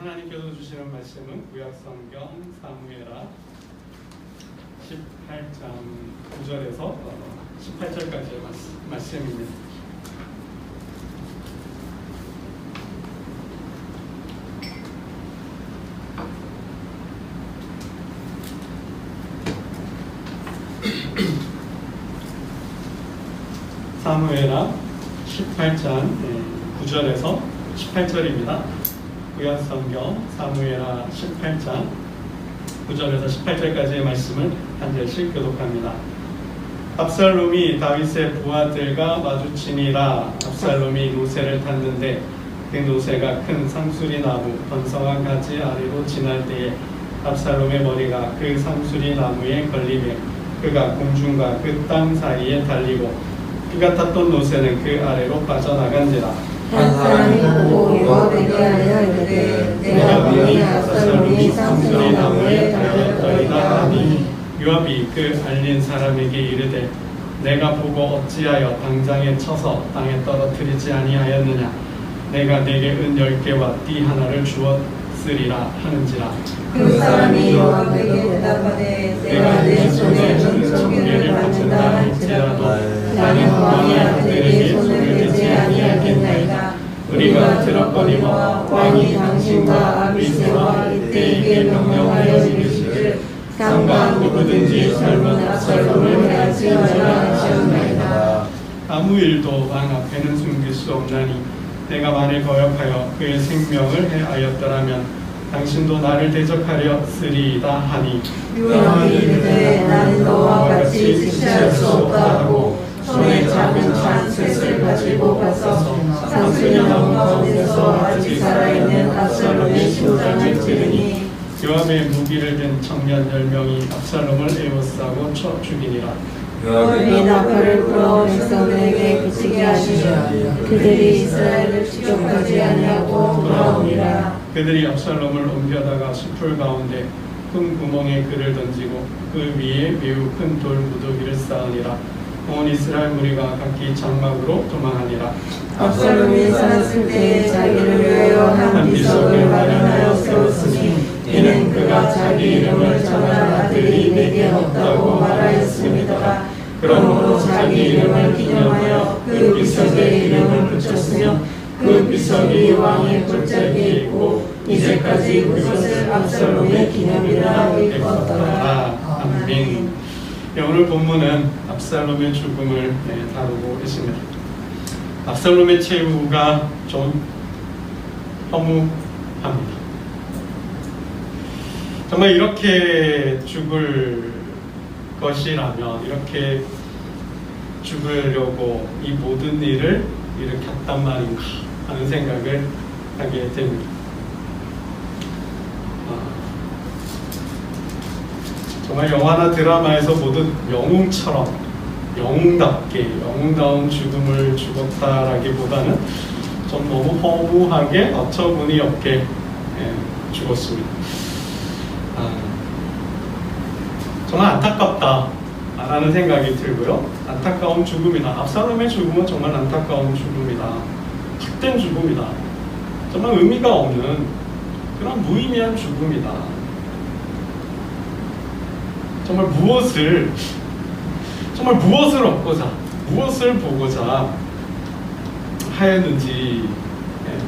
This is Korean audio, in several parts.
하나님께서 주시는 말씀은 구약성경 사무엘하 18장 9절에서 18절까지의 말씀입니다. 사무엘하 18장 9절에서 18절입니다. 구약성경 사무엘하 18장 9절에서 18절까지의 말씀을 한 절씩 교독합니다. 압살롬이 다윗의 부하들과 마주치니라. 압살롬이 노새를 탔는데 그 노새가 큰 상수리 나무 번성한 가지 아래로 지날 때에 압살롬의 머리가 그 상수리 나무에 걸리며 그가 공중과 그 땅 사이에 달리고 그가 탔던 노새는 그 아래로 빠져나간지라. 한 사람이 보고 요압에게 하여 이르되 내가 보니 압살롬이 상수리 나무에 달렸더이다 하니 요압이 그 알린 사람에게 이르되 내가 보고 어찌하여 당장에 쳐서 땅에 떨어뜨리지 아니하였느냐. 내가 내게 은 10개와 띠 하나를 주었으리라 하는지라. 그 사람이 요압에게 대답하되 내가 내 손에 전초기를 받는다 할지라도 나는 왕의 아들에게 손을 대지 아니하겠나이다. 우리가 들었거니와 왕이 당신과 아비새와 이때에게 명령하여 이르시되 상관 누구든지 젊은 압살롬을 해하지 말라 하시옵나이다. 아무 일도 왕 앞에는 숨길 수 없나니 내가 만일 거역하여 그의 생명을 해하였더라면 당신도 나를 대적하려 쓰리이다 하니 요압이 이르되 나는 너와 같이 지체할 수 없다 하고 손에 작은 찬 셋을 가지고 가서 상수리 나무 가운데서 아직 살아있는 압살롬의 심장을 찌르니 요압의 무기를 든 청년 10명이 압살롬을 에워싸고 쳐 죽이니라. 요압이 나팔을 불어 백성들에게 그치게 하시며 그들이 이스라엘을 추격하지 아니하고 돌아오니라. 그들이 압살롬을 옮겨다가 숲풀 가운데 큰 구멍에 그를 던지고 그 위에 매우 큰 돌 무더기를 쌓으니라. 온 이스라엘 무리가 각기 장막으로 도망하니라. 압살롬이 살았을 때에 자기를 위하여 한 비석을 마련하여 세웠으니 이는 그가 자기 이름을 전할 아들이 내게 없다고 말하였습니다. 그러므로 자기 이름을 기념하여 그 비석에 이름을 붙였으며 그 비석이 왕의 골짜기에 있고 이제까지 그것을 압살롬의 기념이라 일컫더라. 아멘. 오늘 본문은 압살롬의 죽음을 다루고 있습니다. 압살롬의 최후가 좀 허무합니다. 정말 이렇게 죽을 것이라면 이렇게 죽으려고 이 모든 일을 일으켰단 말인가 하는 생각을 하게 됩니다. 정말 영화나 드라마에서 보듯 영웅처럼 영웅답게 영웅다운 죽음을 죽었다라기보다는 좀 너무 허무하게 어처구니 없게 죽었습니다. 정말 안타깝다라는 생각이 들고요. 안타까운 죽음이다. 압살롬의 죽음은 정말 안타까운 죽음이다. 헛된 죽음이다. 정말 의미가 없는 그런 무의미한 죽음이다. 정말 무엇을 얻고자, 무엇을 보고자 하였는지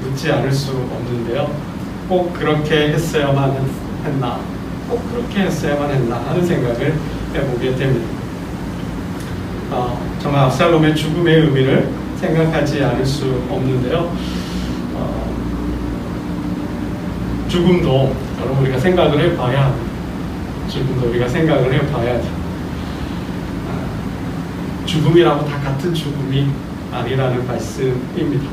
묻지 않을 수 없는데요. 꼭 그렇게 했어야만 했나, 꼭 그렇게 했어야만 했나 하는 생각을 해보게 됩니다. 정말 압살롬의 죽음의 의미를 생각하지 않을 수 없는데요. 죽음도 여러분 우리가 생각을 해봐야 합니다. 죽음도 우리가 생각을 해봐야죠. 죽음이라고 다 같은 죽음이 아니라는 말씀입니다.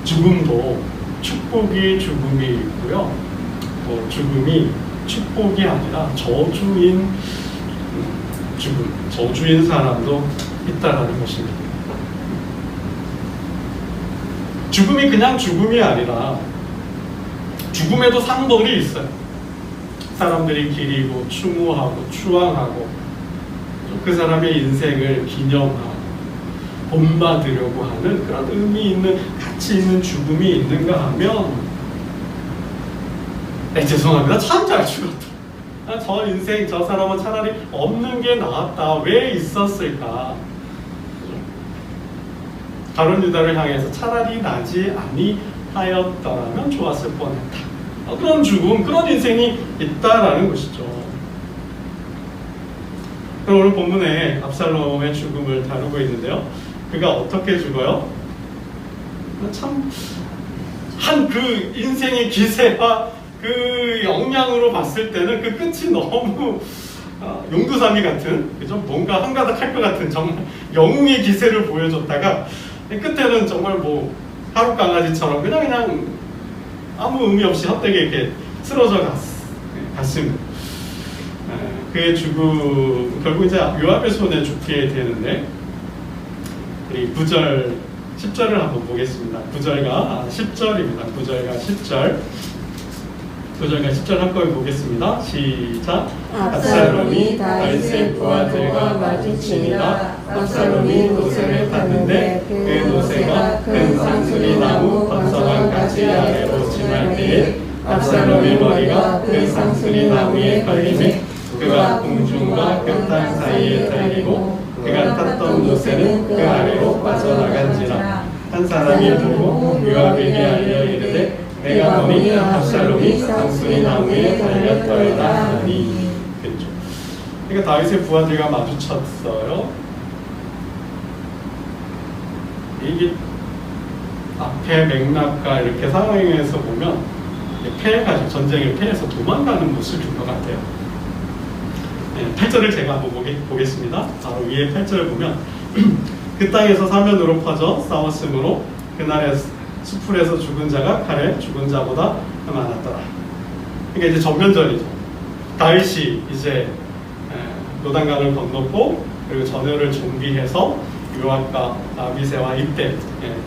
죽음도 축복의 죽음이 있고요. 또 죽음이 축복이 아니라 저주인 죽음, 저주인 사람도 있다라는 것입니다. 죽음이 그냥 죽음이 아니라 죽음에도 상벌이 있어요. 사람들이 기리고 추모하고 추앙하고 그 사람의 인생을 기념하고 본받으려고 하는 그런 의미 있는 가치 있는 죽음이 있는가 하면 네, 죄송합니다. 참 잘 죽었다. 저 인생 저 사람은 차라리 없는 게 나았다. 왜 있었을까? 가룟 유다를 향해서 차라리 나지 아니하였더라면 좋았을 뻔했다. 그런 죽음, 그런 인생이 있다라는 것이죠. 그럼 오늘 본문에 압살롬의 죽음을 다루고 있는데요. 그가 어떻게 죽어요? 참 한 그 인생의 기세와 그 역량으로 봤을 때는 그 끝이 너무 용두사미 같은, 그죠? 뭔가 한가닥 할 것 같은 정말 영웅의 기세를 보여줬다가 끝에는 정말 뭐 하루 강아지처럼 그냥 아무 의미 없이 헛되게 이렇게 쓰러져 갔습니다. 그의 죽음, 결국 이제 요압의 손에 죽게 되는데, 우리 9절, 10절을 한번 보겠습니다. 9절과 10절입니다. 9절과 10절. 9절과 10절 한꺼번에 보겠습니다. 시작. 압살롬이 다윗의 부하들과 마주치니라. 압살롬이 노새를 탔는데 그 노새가 큰 상수리 나무 건성한 가지 아래로 지날 때에 압살롬의 머리가 그 상수리 나무에 걸리매 그가 궁중과 끄땅 사이에 달리고 그가 탔던 노새는 그 아래로 빠져나간지라. 한 사람이 보고 요압에게 알려 이르되 내가 보니 압살롬이 상수리 나무에 달렸더이다 하니. 그렇죠. 그러니까 다윗의 부하들과 마주쳤어요. 이게 앞에 맥락과 이렇게 상황에서 보면 패해가지고 전쟁을 패해서 도망가는 모습인 것 같아요. 8절을 제가 한번 보겠습니다. 바로 위에 8절을 보면 그 땅에서 사면으로 퍼져 싸웠으므로 그날의 수풀에서 죽은 자가 칼에 죽은 자보다 많았더라. 그러니까 이제 전면전이죠. 다윗이 이제 요단강을 건넜고 그리고 전열을 준비해서 요압과 아비새와 이때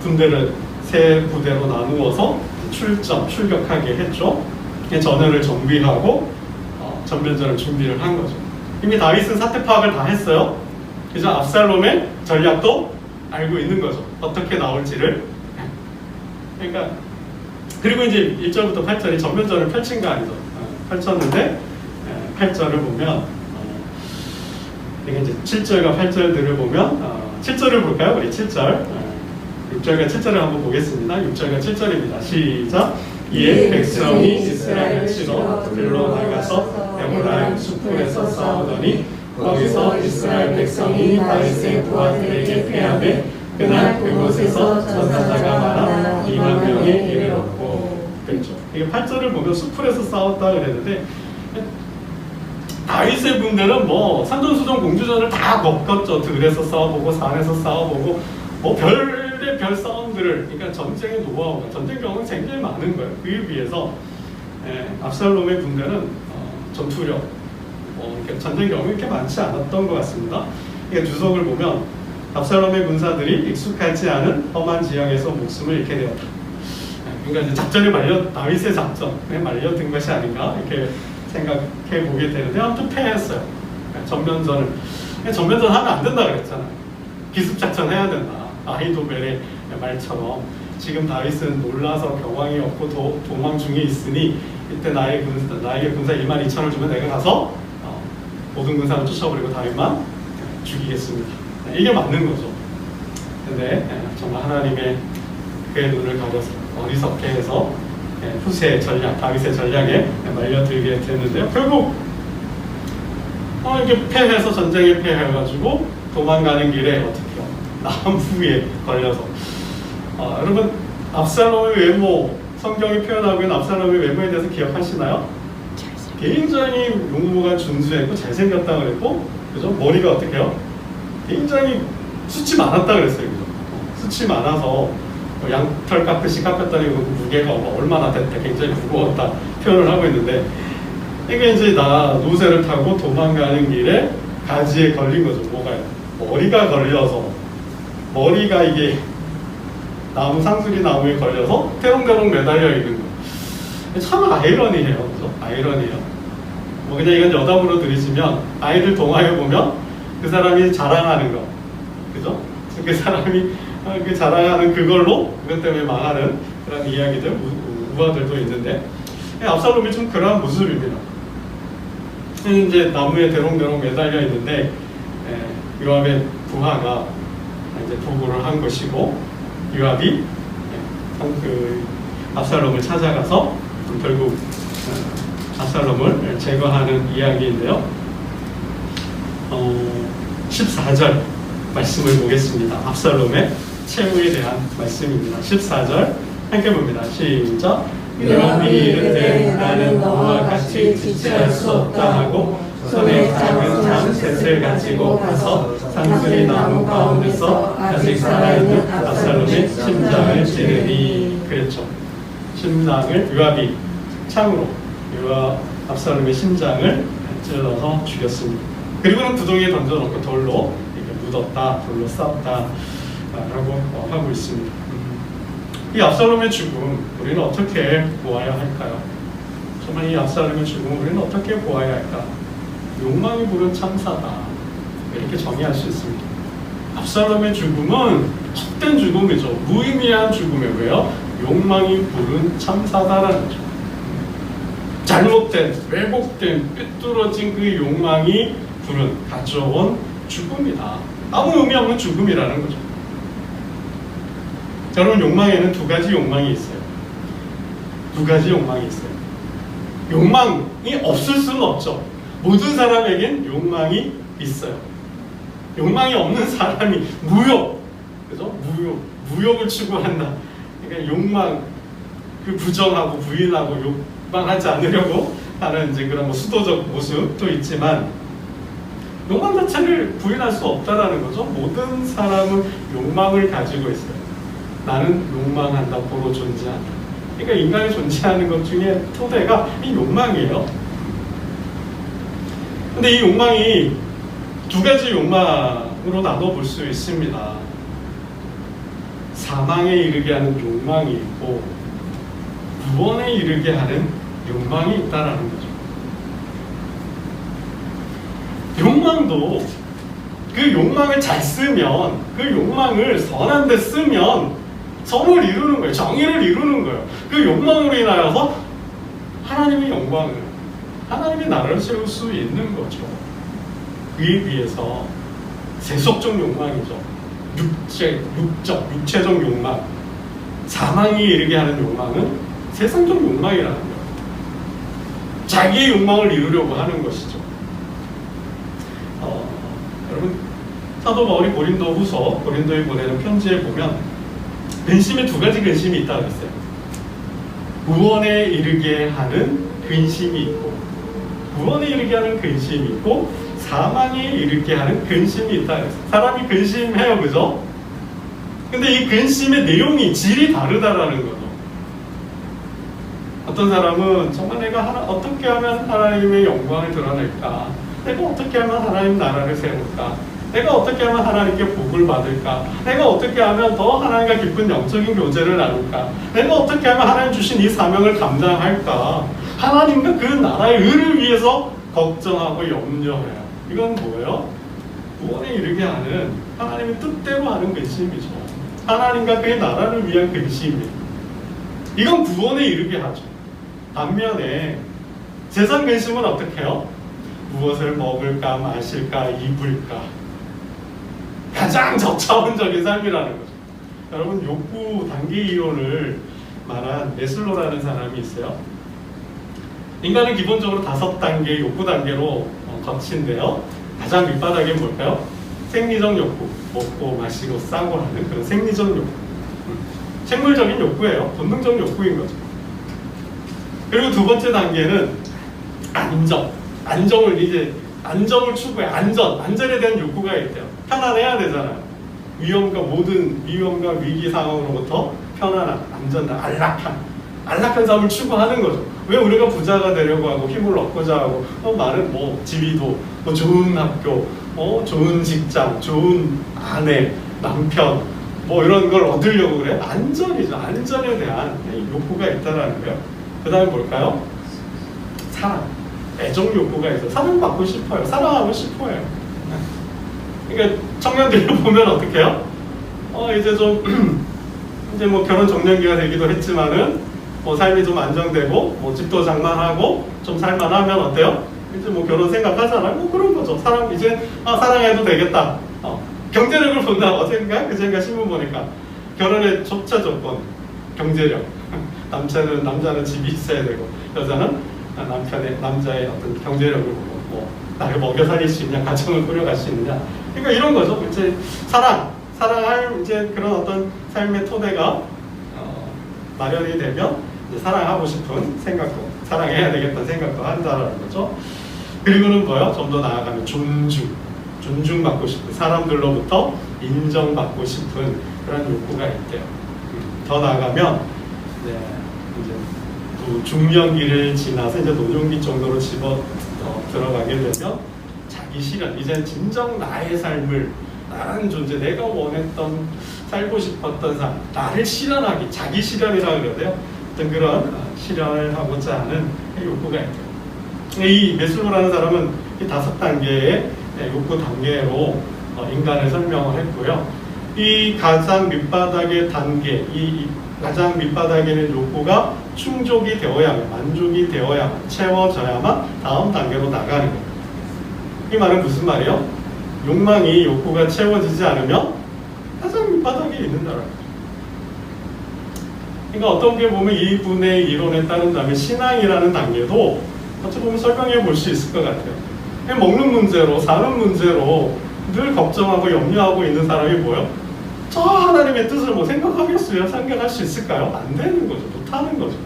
군대를 세 부대로 나누어서 출격하게 했죠. 전열을 정비하고 전면전을 준비를 한 거죠. 이미 다윗은 사태 파악을 다 했어요. 그래서 압살롬의 전략도 알고 있는 거죠. 어떻게 나올지를. 그러니까 그리고 이제 1절부터 8절이 전면전을 펼친 거 아니죠. 펼쳤는데 8절을 보면 이게 이제 7절과 8절들을 보면 7절을 볼까요? 우리 7절 6절과 7절을 한번 보겠습니다. 6절과 7절입니다. 시작. 이에 백성이 이스라엘을 치러 들로 나가서 에브라임 수풀에서 싸우더니 거기서 이스라엘 백성이 다윗의 부하들에게 패하매 그날 그곳에서 전사자가 많아 2만 명에 이르렀고. 그렇죠. 이게 8절을 보면 수풀에서 싸웠다 그랬는데 다윗의 군대는 뭐 산전수전 공주전을 다 겪었죠. 들에서 싸워보고 산에서 싸워보고 뭐 별의 별 싸움들을, 그러니까 전쟁의 노하우가, 전쟁 경험이 굉장히 많은 거예요. 그에 비해서 압살롬의 군대는 전투력, 이렇게 전쟁 경험이 이렇게 많지 않았던 것 같습니다. 그러니까 주석을 보면 압살롬의 군사들이 익숙하지 않은 험한 지형에서 목숨을 잃게 되었다. 그러니까 이제 작전에 다윗의 작전에 말려든 것이 아닌가 이렇게 생각해 보게 되는데 아무튼 패했어요. 전면전 하면 안 된다 그랬잖아요. 기습 작전 해야 된다. 아히도벨의 말처럼 지금 다윗은 놀라서 경황이 없고 도망 중에 있으니 이때 나에게 군사 1만 2천을 주면 내가 가서 모든 군사를 쫓아버리고 다윗만 죽이겠습니다. 이게 맞는 거죠. 근데 정말 하나님의 그의 눈을 가려서 어리석게 해서 후세의 전략, 다윗의 전략에 말려들게 됐는데요. 결국 이렇게 패해서 전쟁에 패해가지고 도망가는 길에 어떻게요? 나무에 걸려서 여러분 압살롬의 외모, 성경이 표현하고 있는 압살롬의 외모에 대해서 기억하시나요? 굉장히 용모가 준수했고 잘생겼다 그랬고, 그죠? 머리가 어떻게요? 굉장히 숱이 많았다 그랬어요. 그죠? 숱이 많아서 양털 깎듯이 깎았더니 무게가 얼마나 됐다, 굉장히 무거웠다 표현을 하고 있는데, 이게 이제 노새를 타고 도망가는 길에 가지에 걸린 거죠. 뭐가요? 머리가 걸려서, 머리가 이게 상수리 나무에 걸려서 태롱대롱 매달려 있는 거. 참 아이러니해요. 그죠? 아이러니해요. 뭐 그냥 이건 여담으로 들으시면 아이들 동화에 보면 그 사람이 자랑하는 거, 그죠? 그 사람이 그 자랑하는 그것 때문에 망하는 그런 이야기들, 우화들도 있는데, 압살롬이 좀 그러한 모습입니다. 이제 나무에 대롱대롱 매달려 있는데 요압의 부하가 이제 보고를 한 것이고, 요압이 그 압살롬을 찾아가서 결국 압살롬을 제거하는 이야기인데요. 14절 말씀을 보겠습니다. 압살롬의 최후에 대한 말씀입니다. 14절 함께 봅니다. 시작. 요압이 이르되 나는 너와 같이 지체할 수 없다 하고 손에 작은 잠셋을 가지고 가서 상수리 나무 가운데서 아직 살아있는 압살롬의 심장을 찌르니. 그랬죠. 심장을 요압이 창으로 압살롬의 심장을 찔러서 죽였습니다. 그리고는 구덩이에 던져놓고 돌로 묻었다, 돌로 쌌다 라고 하고 있습니다. 이 압살롬의 죽음 우리는 어떻게 보아야 할까요? 정말 이 압살롬의 죽음을 우리는 어떻게 보아야 할까? 욕망이 부른 참사다, 이렇게 정의할 수 있습니다. 압살롬의 죽음은 헛된 죽음이죠. 무의미한 죽음이에요. 왜요? 욕망이 부른 참사다라는 거죠. 잘못된, 왜곡된, 삐뚤어진 그 욕망이 부른, 가져온 죽음이다. 아무 의미 없는 죽음이라는 거죠. 여러분, 욕망에는 두 가지 욕망이 있어요. 두 가지 욕망이 있어요. 욕망이 없을 수는 없죠. 모든 사람에겐 욕망이 있어요. 욕망이 없는 사람이 무욕, 그죠? 무욕을 추구한다. 그러니까 욕망, 그 부정하고 부인하고 욕망하지 않으려고 하는 이제 그런 수도적 모습도 있지만, 욕망 자체를 부인할 수 없다라는 거죠. 모든 사람은 욕망을 가지고 있어요. 나는 욕망한다, 보로 존재한다. 그러니까 인간이 존재하는 것 중에 토대가 이 욕망이에요. 근데 이 욕망이 두 가지 욕망으로 나눠볼 수 있습니다. 사망에 이르게 하는 욕망이 있고, 구원에 이르게 하는 욕망이 있다라는 거죠. 욕망도 그 욕망을 잘 쓰면, 그 욕망을 선한 데 쓰면 선을 이루는 거예요. 정의를 이루는 거예요. 그 욕망으로 인하여서 하나님의 영광을, 하나님의 나라를 세울 수 있는 거죠. 그에 비해서 세속적 욕망이죠. 육체적 욕망, 사망에 이르게 하는 욕망은 세상적 욕망이라는 거예요. 자기의 욕망을 이루려고 하는 것이죠. 여러분, 사도 바울이 고린도에 보내는 편지에 보면 근심에 두 가지 근심이 있다고 했어요. 구원에 이르게 하는 근심이 있고, 구원에 이르게 하는 근심이 있고, 사망에 이르게 하는 근심이 있다고 했어요. 사람이 근심해요, 그죠? 근데 이 근심의 내용이 질이 다르다라는 거죠. 어떤 사람은 정말 내가 어떻게 하면 하나님의 영광을 드러낼까? 내가 어떻게 하면 하나님 나라를 세울까? 내가 어떻게 하면 하나님께 복을 받을까? 내가 어떻게 하면 더 하나님과 깊은 영적인 교제를 나눌까? 내가 어떻게 하면 하나님 주신 이 사명을 감당할까? 하나님과 그 나라의 의를 위해서 걱정하고 염려해요. 이건 뭐예요? 구원에 이르게 하는 하나님의 뜻대로 하는 근심이죠. 하나님과 그의 나라를 위한 근심이에요. 이건 구원에 이르게 하죠. 반면에 세상 근심은 어떻게 해요? 무엇을 먹을까, 마실까, 입을까. 가장 저차원적인 삶이라는 거죠. 여러분, 욕구 단계 이론을 말한 메슬로라는 사람이 있어요. 인간은 기본적으로 5단계 욕구 단계로 거친데요. 가장 밑바닥에 뭘까요? 생리적 욕구, 먹고 마시고 싸고 하는 그런 생리적 욕구. 생물적인 욕구예요. 본능적 욕구인 거죠. 그리고 두 번째 단계는 안정을 추구해. 안전에 대한 욕구가 있대요. 편안해야 되잖아요. 모든 위험과 위기 상황으로부터 편안한, 안전한, 안락한 삶을 추구하는 거죠. 왜 우리가 부자가 되려고 하고 힘을 얻고자 하고 많은 지위도, 좋은 학교, 좋은 직장, 좋은 아내, 남편, 이런 걸 얻으려고 그래? 안전이죠. 안전에 대한 욕구가 있다라는 거예요. 그 다음에 뭘까요? 사랑, 애정 욕구가 있어요. 사랑받고 싶어요. 사랑하고 싶어요. 그러니까 청년들을 보면 어떻게 해요? 이제 좀 이제 결혼 정년기가 되기도 했지만은 뭐 삶이 좀 안정되고 뭐 집도 장만하고 좀 살만하면 어때요? 이제 뭐 결혼 생각하잖아요. 뭐 그런 거죠. 사람 이제 사랑해도 되겠다. 경제력을 본다. 어젠가 그젠가 신문 보니까 결혼의 조차 조건 경제력. 남자는 집이 있어야 되고 여자는 남자의 어떤 경제력을 보고 뭐 나를 먹여 살릴 수 있냐, 가정을 꾸려갈 수 있느냐. 그러니까 이런 거죠. 이제 사랑할 이제 그런 어떤 삶의 토대가 마련이 되면 이제 사랑하고 싶은 생각도, 사랑해야 되겠다는 생각도 한다라는 거죠. 그리고는 뭐요? 좀 더 나아가면 존중받고 싶은, 사람들로부터 인정받고 싶은 그런 욕구가 있대요. 더 나아가면 이제 중년기를 지나서 이제 노년기 정도로 들어가게 되면 자기 실현, 이제 진정 나의 삶을, 나라는 존재, 내가 원했던, 살고 싶었던 삶, 나를 실현하기, 자기 실현이라고 그러대요. 어떤 그런 실현을 하고자 하는 욕구가 있대요. 이 메슬로라는 사람은 이 5단계의 욕구 단계로 인간을 설명을 했고요. 이 가장 밑바닥의 단계, 이 가장 밑바닥에는 욕구가 충족이 되어야만, 만족이 되어야만, 채워져야만 다음 단계로 나가는 거예요. 이 말은 무슨 말이에요? 욕구가 채워지지 않으면 가장 밑바닥에 있는다라는 거죠. 그러니까 어떻게 보면 이분의 이론에 따른다면 신앙이라는 단계도 어떻게 보면 설명해 볼 수 있을 것 같아요. 그냥 먹는 문제로, 사는 문제로 늘 걱정하고 염려하고 있는 사람이 뭐예요? 저 하나님의 뜻을 뭐 생각하겠어요? 생각할 수 있을까요? 안 되는 거죠. 못하는 거죠.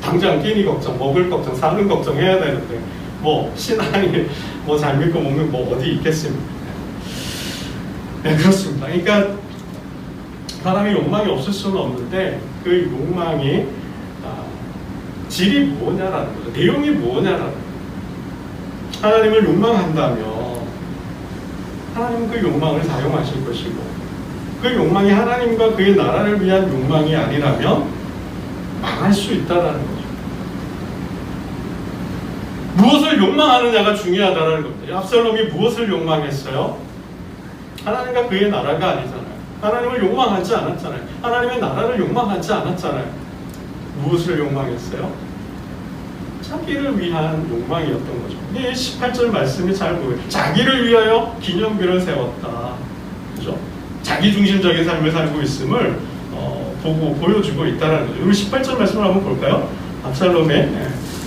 당장 끼니 걱정, 먹을 걱정, 사는 걱정 해야 되는데 뭐 신앙이 뭐 잘 믿고 먹는 뭐 어디 있겠습니까? 네, 그렇습니다. 그러니까 사람이 욕망이 없을 수는 없는데 그 욕망이 질이 뭐냐라는 거죠. 내용이 뭐냐라는 거죠. 하나님을 욕망한다면 하나님은 그 욕망을 사용하실 것이고 그 욕망이 하나님과 그의 나라를 위한 욕망이 아니라면 망할 수 있다는 거죠. 무엇을 욕망하느냐가 중요하다는 겁니다. 압살롬이 무엇을 욕망했어요? 하나님과 그의 나라가 아니잖아요. 하나님을 욕망하지 않았잖아요. 하나님의 나라를 욕망하지 않았잖아요. 무엇을 욕망했어요? 자기를 위한 욕망이었던 거죠. 이 18절 말씀이 잘 보여요. 자기를 위하여 기념비를 세웠다. 그죠? 자기중심적인 삶을 살고 있음을 보여주고 있다는 거죠. 우리 18절 말씀을 한번 볼까요? 압살롬의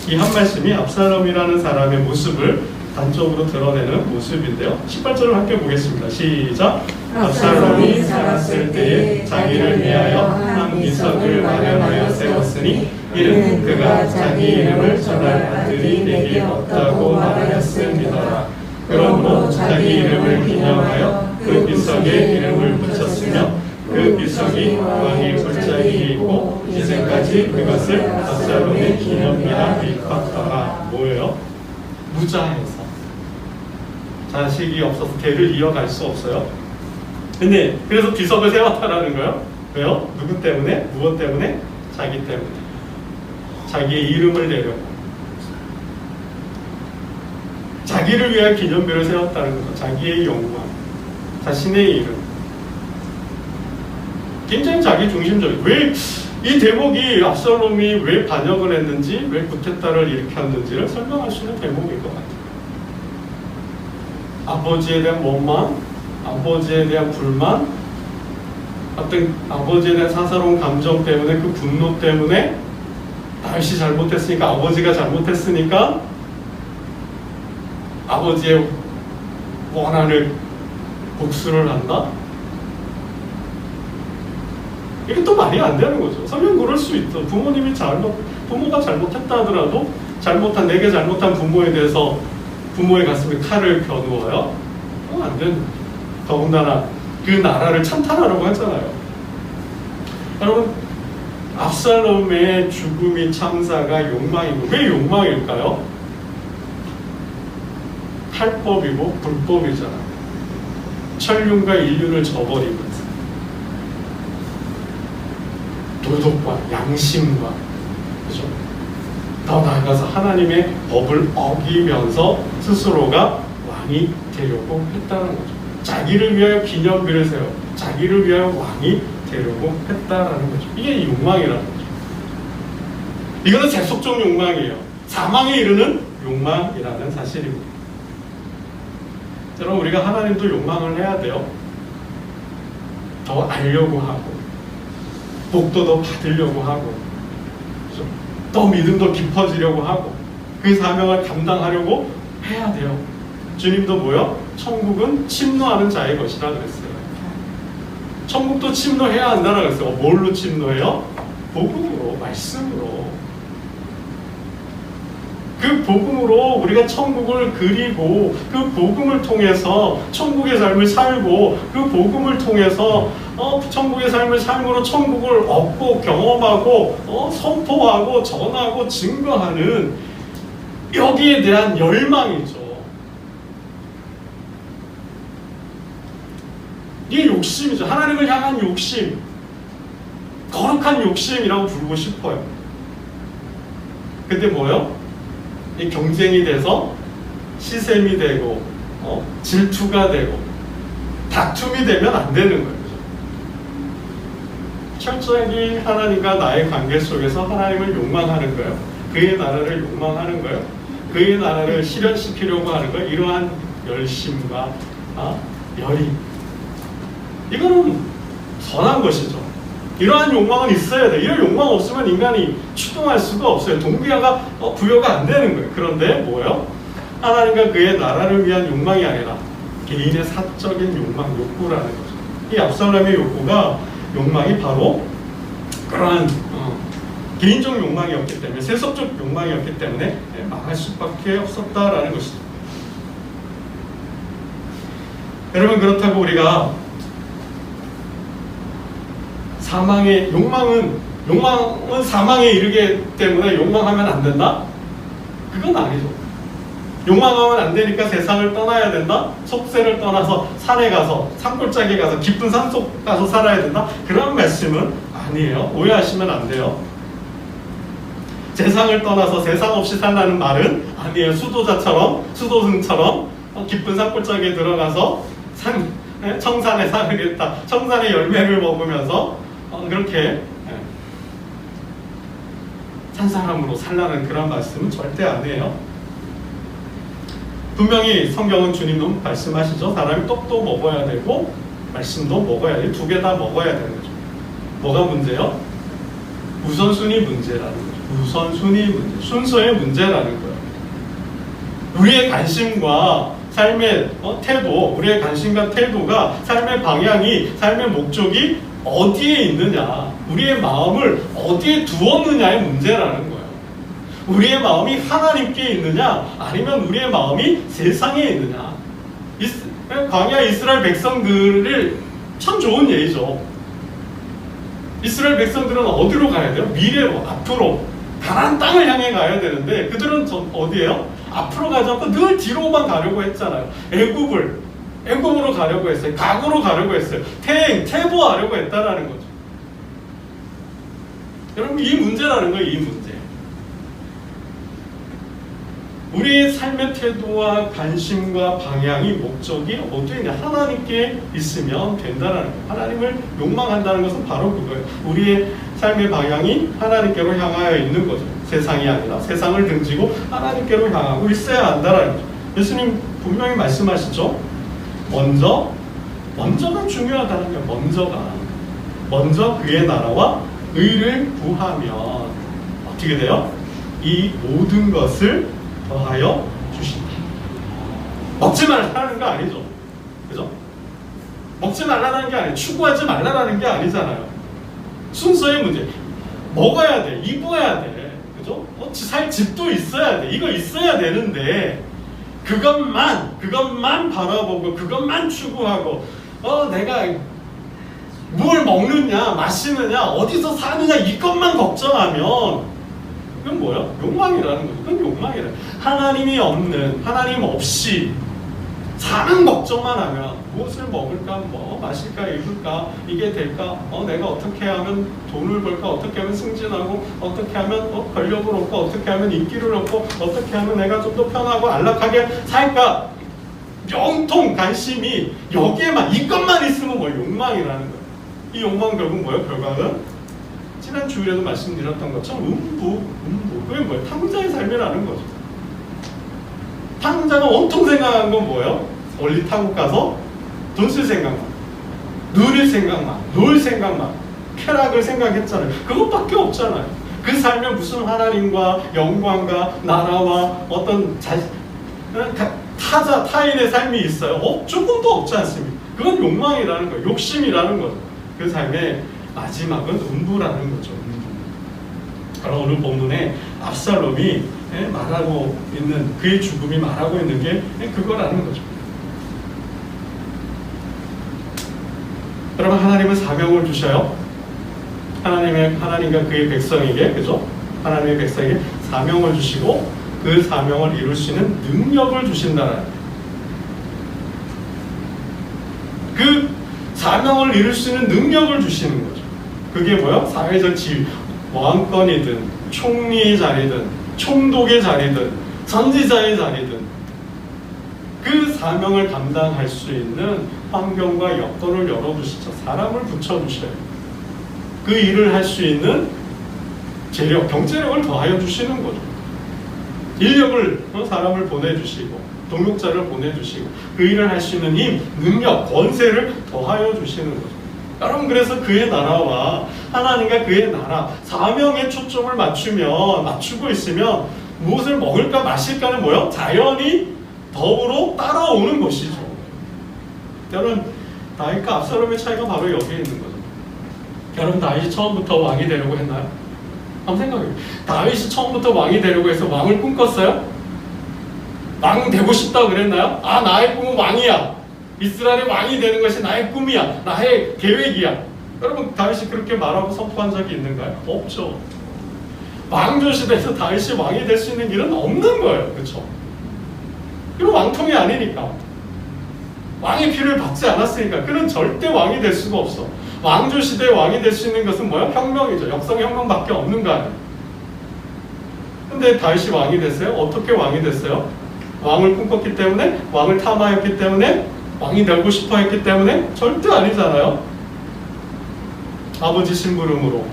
이 한 말씀이 압살롬이라는 사람의 모습을 단적으로 드러내는 모습인데요. 18절을 함께 보겠습니다. 시작! 압살롬이 살았을 때에 자기를 위하여 한 비석을 마련하여 세웠으니 이는 그가 자기 이름을 전할 아들이 내게 없다고 말하였음이더라. 그러므로 자기 이름을 기념하여 그 비석에 이름을 붙였으며 그 비석이 왕의 골짜기에 있고 이제까지 그것을 압살롬의 기념비라 일컫더라. 뭐예요? 무자해서 자식이 없어서 대를 이어갈 수 없어요. 근데 그래서 비석을 세웠다라는 거예요. 왜요? 누구 때문에? 무엇 때문에? 자기 때문에. 자기의 이름을 내려고. 자기를 위한 기념비를 세웠다는 거죠. 자기의 영광, 자신의 이름. 굉장히 자기 중심적이에요. 왜 이 대목이 압살롬이 왜 반역을 했는지, 왜 쿠데타를 일으켰는지를 설명할 수 있는 대목일 것 같아요. 아버지에 대한 원망, 아버지에 대한 불만, 어떤 아버지에 대한 사사로운 감정 때문에, 그 분노 때문에 다윗이 잘못했으니까, 아버지가 잘못했으니까 아버지의 원한을 복수를 한다? 이게 또 말이 안 되는 거죠. 설령 그럴 수 있죠. 부모가 잘못했다 하더라도 내게 잘못한 부모에 대해서 부모의 가슴에 칼을 겨누어요? 안 되는 거죠. 더군다나 그 나라를 찬탄하라고 하잖아요. 여러분, 압살롬의 죽음이 참사가 욕망이고, 왜 욕망일까요? 탈법이고 불법이잖아요. 천륜과 인륜을 저버리면서 도덕과 양심과, 그죠? 더 나아가서 하나님의 법을 어기면서 스스로가 왕이 되려고 했다는 거죠. 자기를 위하여 기념비를 세워 자기를 위하여 왕이 되려고 했다라는 거죠. 이게 욕망이라는 거죠. 이거는 세속적 욕망이에요. 사망에 이르는 욕망이라는 사실입니다. 여러분, 우리가 하나님도 욕망을 해야 돼요. 더 알려고 하고, 복도 더 받으려고 하고, 더 믿음도 깊어지려고 하고, 그 사명을 감당하려고 해야 돼요. 주님도 뭐요? 천국은 침노하는 자의 것이라 그랬어요. 천국도 침노해야 한다라고 그랬어요. 뭘로 침노해요? 복음으로, 말씀으로. 그 복음으로 우리가 천국을 그리고 그 복음을 통해서 천국의 삶을 살고 그 복음을 통해서 천국의 삶을 삶으로 천국을 얻고 경험하고 선포하고 전하고 증거하는 여기에 대한 열망이죠. 이게 욕심이죠. 하나님을 향한 욕심, 거룩한 욕심이라고 부르고 싶어요. 근데 뭐요? 이 경쟁이 돼서 시샘이 되고 질투가 되고 다툼이 되면 안 되는 거예요. 철저하게 하나님과 나의 관계 속에서 하나님을 욕망하는 거예요. 그의 나라를 욕망하는 거예요. 그의 나라를 실현시키려고 하는 거예요. 이러한 열심과 열이, 이거는 선한 것이죠. 이러한 욕망은 있어야 돼. 이런 욕망 없으면 인간이 추동할 수가 없어요. 동기화가 부여가 안 되는 거예요. 그런데 뭐예요? 하나님과 그의 나라를 위한 욕망이 아니라 개인의 사적인 욕망, 욕구라는 거죠. 이 압살롬의 욕망이 바로 그러한 개인적 욕망이었기 때문에, 세속적 욕망이었기 때문에 망할 수밖에 없었다라는 것이죠. 여러분, 그렇다고 우리가 욕망은 사망에 이르기 때문에 욕망하면 안 된다? 그건 아니죠. 욕망하면 안 되니까 세상을 떠나야 된다? 속세를 떠나서 산에 가서, 산골짜기에 가서, 깊은 산속 가서 살아야 된다? 그런 말씀은 아니에요. 오해하시면 안 돼요. 세상을 떠나서 세상 없이 살라는 말은 아니에요. 수도승처럼 깊은 산골짜기에 들어가서 청산의 살겠다, 청산의 열매를 먹으면서 그렇게 산 사람으로 살라는 그런 말씀은 절대 아니에요. 분명히 성경은 주님도 말씀하시죠. 사람이 떡도 먹어야 되고 말씀도 먹어야 돼. 두 개 다 먹어야 되는 거죠. 뭐가 문제요? 우선순위 문제라는 거죠. 우선순위 문제, 순서의 문제라는 거예요. 우리의 관심과 삶의 태도, 우리의 관심과 태도가, 삶의 방향이, 삶의 목적이 어디에 있느냐, 우리의 마음을 어디에 두었느냐의 문제라는 거예요. 우리의 마음이 하나님께 있느냐, 아니면 우리의 마음이 세상에 있느냐. 광야 이스라엘 백성들을 참 좋은 예이죠. 이스라엘 백성들은 어디로 가야 돼요? 미래로, 앞으로 가나안 땅을 향해 가야 되는데 그들은 어디예요? 앞으로 가지 않고 늘 뒤로만 가려고 했잖아요. 애굽으로 가려고 했어요. 각으로 가려고 했어요. 퇴보하려고 했다라는 거죠. 여러분, 이 문제라는 거예요. 이 문제. 우리의 삶의 태도와 관심과 방향이, 목적이 어디에 있냐? 하나님께 있으면 된다는 거예요. 하나님을 욕망한다는 것은 바로 그거예요. 우리의 삶의 방향이 하나님께로 향하여 있는 거죠. 세상이 아니라 세상을 등지고 하나님께로 향하고 있어야 한다는 거죠. 예수님 분명히 말씀하시죠. 먼저가 중요하다는 거예요. 먼저 그의 나라와 의를 구하면 어떻게 돼요? 이 모든 것을 더하여 주신다. 먹지 말라는 거 아니죠. 그죠? 먹지 말라는 게 아니에요. 추구하지 말라는 게 아니잖아요. 순서의 문제. 먹어야 돼. 입어야 돼. 그죠? 살 집도 있어야 돼. 이거 있어야 되는데 그것만 바라보고 그것만 추구하고 내가 뭘 먹느냐, 마시느냐, 어디서 사느냐 이것만 걱정하면 그건 뭐야? 욕망이라는 거죠. 그건 욕망이라. 하나님 없이 사는 걱정만 하면 무엇을 먹을까, 마실까, 입을까, 이게 될까, 내가 어떻게 하면 돈을 벌까, 어떻게 하면 승진하고, 어떻게 하면 권력을 얻고, 어떻게 하면 인기를 얻고, 어떻게 하면 내가 좀 더 편하고 안락하게 살까, 영통 관심이 여기에만, 이것만 있으면 욕망이라는 거예요. 이 욕망 결국 뭐예요? 결과는 지난 주일에도 말씀드렸던 것처럼 음부 그게 뭐예요? 탕자의 삶이라는 거죠. 탕자가 온통 생각하는 건 뭐예요? 원리 타고 가서 돈 쓸 생각만, 누릴 생각만, 놀 생각만, 쾌락을 생각했잖아요. 그것밖에 없잖아요. 그 삶에 무슨 하나님과 영광과 나라와 어떤 타인의 삶이 있어요? 조금도 없지 않습니까? 그건 욕망이라는 거예요. 욕심이라는 거죠. 그 삶의 마지막은 음부라는 거죠. 그럼 오늘 본문에 압살롬이 말하고 있는, 그의 죽음이 말하고 있는 게 그거라는 거죠. 여러분, 하나님은 사명을 주셔요. 하나님과 그의 백성에게, 그죠? 하나님의 백성에게 사명을 주시고 그 사명을 이룰 수 있는 능력을 주신다는, 그 사명을 이룰 수 있는 능력을 주시는 거죠. 그게 뭐야? 사회적 지위, 왕권이든 총리의 자리든 총독의 자리든 선지자의 자리든 그 사명을 감당할 수 있는 환경과 여건을 열어주시죠. 사람을 붙여주셔요. 그 일을 할 수 있는 재력, 경제력을 더하여 주시는 거죠. 인력을, 사람을 보내주시고 동력자를 보내주시고 그 일을 할 수 있는 힘, 능력, 권세를 더하여 주시는 거죠. 여러분, 그래서 그의 나라와 하나님과 그의 나라, 사명에 초점을 맞추고 있으면 무엇을 먹을까 마실까는 뭐요? 자연히 더불어 따라오는 것이죠. 여러분, 다윗과 압살롬의 차이가 바로 여기에 있는 거죠. 여러분, 다윗이 처음부터 왕이 되려고 했나요? 한번 생각해요. 다윗이 처음부터 왕이 되려고 해서 왕을 꿈꿨어요? 왕 되고 싶다고 그랬나요? 아, 나의 꿈은 왕이야. 이스라엘의 왕이 되는 것이 나의 꿈이야. 나의 계획이야. 여러분, 다윗이 그렇게 말하고 선포한 적이 있는가요? 없죠. 왕조 시대에서 다윗이 왕이 될 수 있는 일은 없는 거예요. 그렇죠? 이건 왕통이 아니니까. 왕의 피를 받지 않았으니까 그는 절대 왕이 될 수가 없어. 왕조 시대에 왕이 될 수 있는 것은 뭐야? 혁명이죠. 역성혁명밖에 없는 거 아니에요. 근데 다윗이 왕이 됐어요? 어떻게 왕이 됐어요? 왕을 꿈꿨기 때문에? 왕을 탐하였기 때문에? 왕이 되고 싶어 했기 때문에? 절대 아니잖아요. 아버지 심부름으로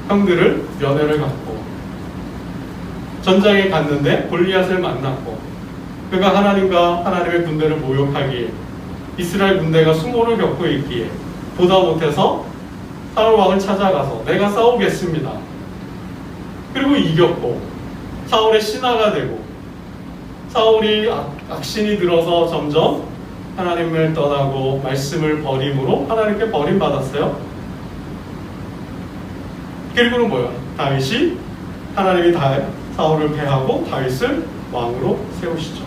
형들을 면회를 갔고 전장에 갔는데 골리앗을 만났고 그가 하나님과 하나님의 군대를 모욕하기에 이스라엘 군대가 수모를 겪고 있기에 보다 못해서 사울 왕을 찾아가서 내가 싸우겠습니다. 그리고 이겼고 사울의 신하가 되고 사울이 악신이 들어서 점점 하나님을 떠나고 말씀을 버림으로 하나님께 버림받았어요. 그리고는 뭐예요? 다윗이 하나님이 사울을 패하고 다윗을 왕으로 세우시죠.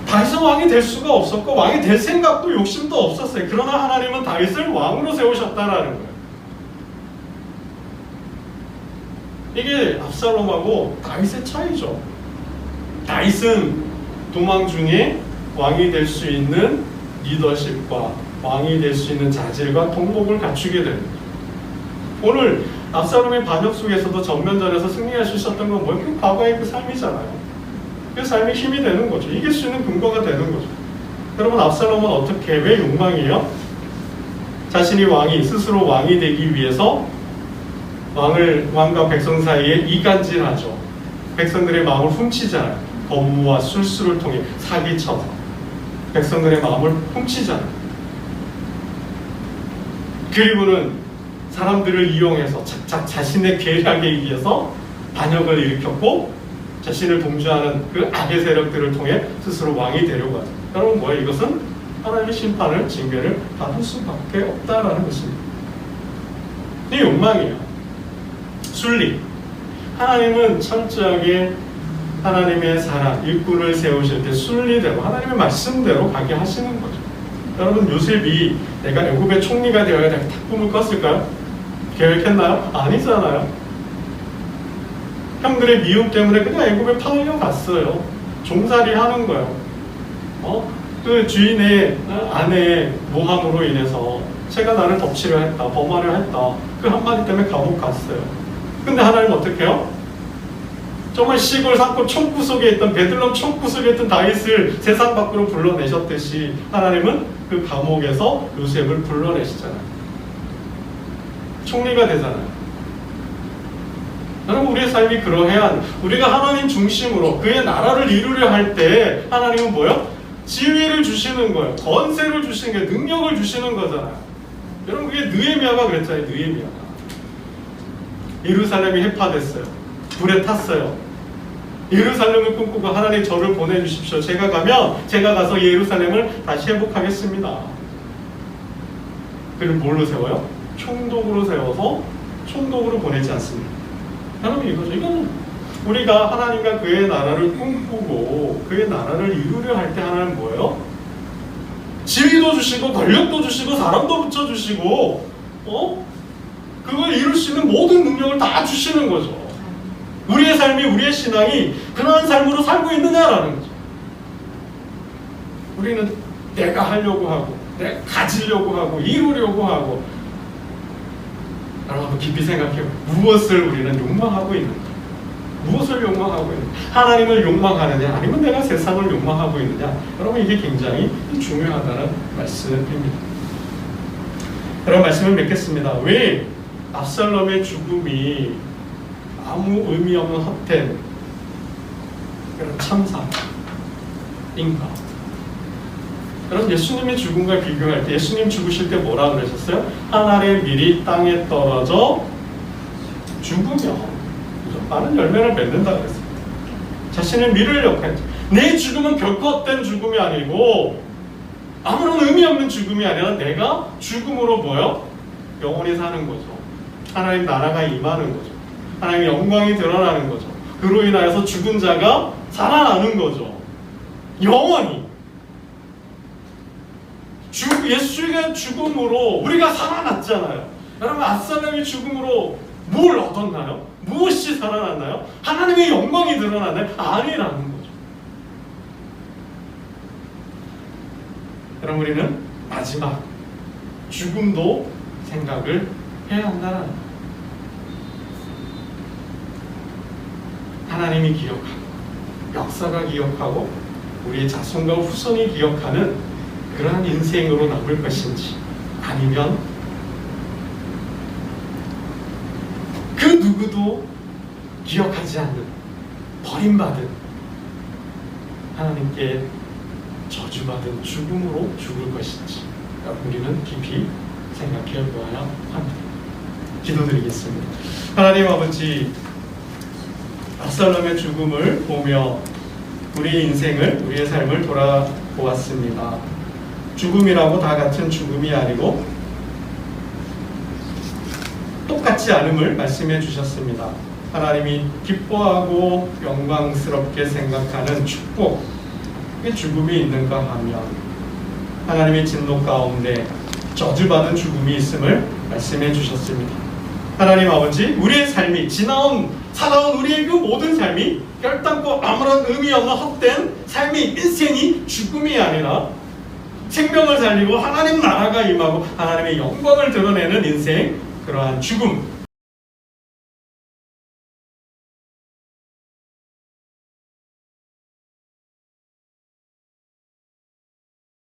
다윗은 왕이 될 수가 없었고 왕이 될 생각도 욕심도 없었어요. 그러나 하나님은 다윗을 왕으로 세우셨다라는 거예요. 이게 압살롬하고 다윗의 차이죠. 다윗은 도망 중에 왕이 될 수 있는 리더십과 왕이 될 수 있는 자질과 통목을 갖추게 됩니다. 오늘 압살롬의 반역 속에서도 전면전에서 승리할 수 있었던 건 뭐예요? 그 과거의 그 삶이잖아요. 그 삶이 힘이 되는 거죠. 이길 수 있는 근거가 되는 거죠. 여러분, 압살롬은 어떻게, 왜 욕망이에요? 자신이 스스로 왕이 되기 위해서 왕과 백성 사이에 이간질하죠. 백성들의 마음을 훔치잖아요. 법무와 술수를 통해 사기쳐서 백성들의 마음을 훔치잖아요. 그리고는 사람들을 이용해서 자신의 계략에 의해서 반역을 일으켰고 자신을 동조하는 그 악의 세력들을 통해 스스로 왕이 되려고 하죠. 여러분, 뭐예요? 이것은 하나님의 심판을, 징계를 받을 수밖에 없다라는 것입니다. 이 욕망이에요. 순리. 하나님은 철저하게 하나님의 사랑, 일꾼을 세우실 때 순리대로 하나님의 말씀대로 가게 하시는 거죠. 여러분, 요셉이 내가 애굽의 총리가 되어야 될 꿈을 꿨을까요? 계획했나요? 아니잖아요. 형들의 미움 때문에 그냥 애굽에 팔려갔어요. 종살이 하는 거예요. 그 주인의 아내의 모함으로 인해서 제가 나를 덮치려 했다, 범하려 했다. 그 한마디 때문에 감옥 갔어요. 근데 하나님 어떻게 해요? 정말 시골 산골 총구석에 있던 베들레헴 총구석에 있던 다윗을 세상 밖으로 불러내셨듯이 하나님은 그 감옥에서 요셉을 불러내시잖아요. 총리가 되잖아요. 여러분, 우리의 삶이 그러해야 우리가 하나님 중심으로 그의 나라를 이루려 할 때 하나님은 뭐요? 지위를 주시는 거예요. 권세를 주시는 게 능력을 주시는 거잖아요. 여러분, 그게 느헤미야가 그랬잖아요. 느헤미야가 예루살렘이 해파됐어요. 불에 탔어요. 예루살렘을 꿈꾸고 하나님 저를 보내주십시오. 제가 가서 예루살렘을 다시 회복하겠습니다. 그를 뭘로 세워요? 총독으로 세워서 총독으로 보내지 않습니다. 여러분, 이거죠. 이거는 우리가 하나님과 그의 나라를 꿈꾸고 그의 나라를 이루려 할 때 하나님은 뭐예요? 지위도 주시고 권력도 주시고 사람도 붙여주시고 그걸 이룰 수 있는 모든 능력을 다 주시는 거죠. 우리의 삶이, 우리의 신앙이 그러한 삶으로 살고 있느냐라는 거죠. 우리는 내가 하려고 하고 내가 가지려고 하고 이루려고 하고, 여러분 깊이 생각해요. 무엇을 우리는 욕망하고 있는가? 무엇을 욕망하고 있는가? 하나님을 욕망하느냐 아니면 내가 세상을 욕망하고 있느냐? 여러분, 이게 굉장히 중요하다는 말씀입니다. 여러분, 말씀을 맺겠습니다. 왜 압살롬의 죽음이 아무 의미 없는 헛된 그런 참사인가? 여러분, 예수님의 죽음과 비교할 때 예수님 죽으실 때 뭐라 그러셨어요? 하늘의 밀이 땅에 떨어져 죽으며 많은 열매를 맺는다 그랬어요. 자신의 미를 역했죠. 내 죽음은 결코 헛된 죽음이 아니고 아무런 의미 없는 죽음이 아니라 내가 죽음으로 뭐요? 영원히 사는 거죠. 하나님 나라가 임하는 거죠. 하나님의 영광이 드러나는 거죠. 그로 인하여서 죽은 자가 살아나는 거죠. 영원히. 예수의 죽음으로 우리가 살아났잖아요. 여러분, 압살롬의 죽음으로 뭘 얻었나요? 무엇이 살아났나요? 하나님의 영광이 드러나나요? 아니라는 거죠. 여러분, 우리는 마지막 죽음도 생각을 해야 한다는 거예요. 하나님이 기억하고 역사가 기억하고 우리의 자손과 후손이 기억하는 그러한 인생으로 남을 것인지, 아니면 그 누구도 기억하지 않는 버림받은 하나님께 저주받은 죽음으로 죽을 것인지, 우리는 깊이 생각해 보아야 합니다. 기도드리겠습니다. 하나님 아버지, 압살롬의 죽음을 보며 우리의 인생을, 우리의 삶을 돌아보았습니다. 죽음이라고 다 같은 죽음이 아니고 똑같지 않음을 말씀해 주셨습니다. 하나님이 기뻐하고 영광스럽게 생각하는 축복, 그 죽음이 있는가 하면 하나님의 진노 가운데 저주받은 죽음이 있음을 말씀해 주셨습니다. 하나님 아버지, 우리의 삶이 살아온 우리의 그 모든 삶이 결단코 아무런 의미 없는 헛된 삶이, 인생이 죽음이 아니라 생명을 살리고 하나님 나라가 임하고 하나님의 영광을 드러내는 인생, 그러한 죽음,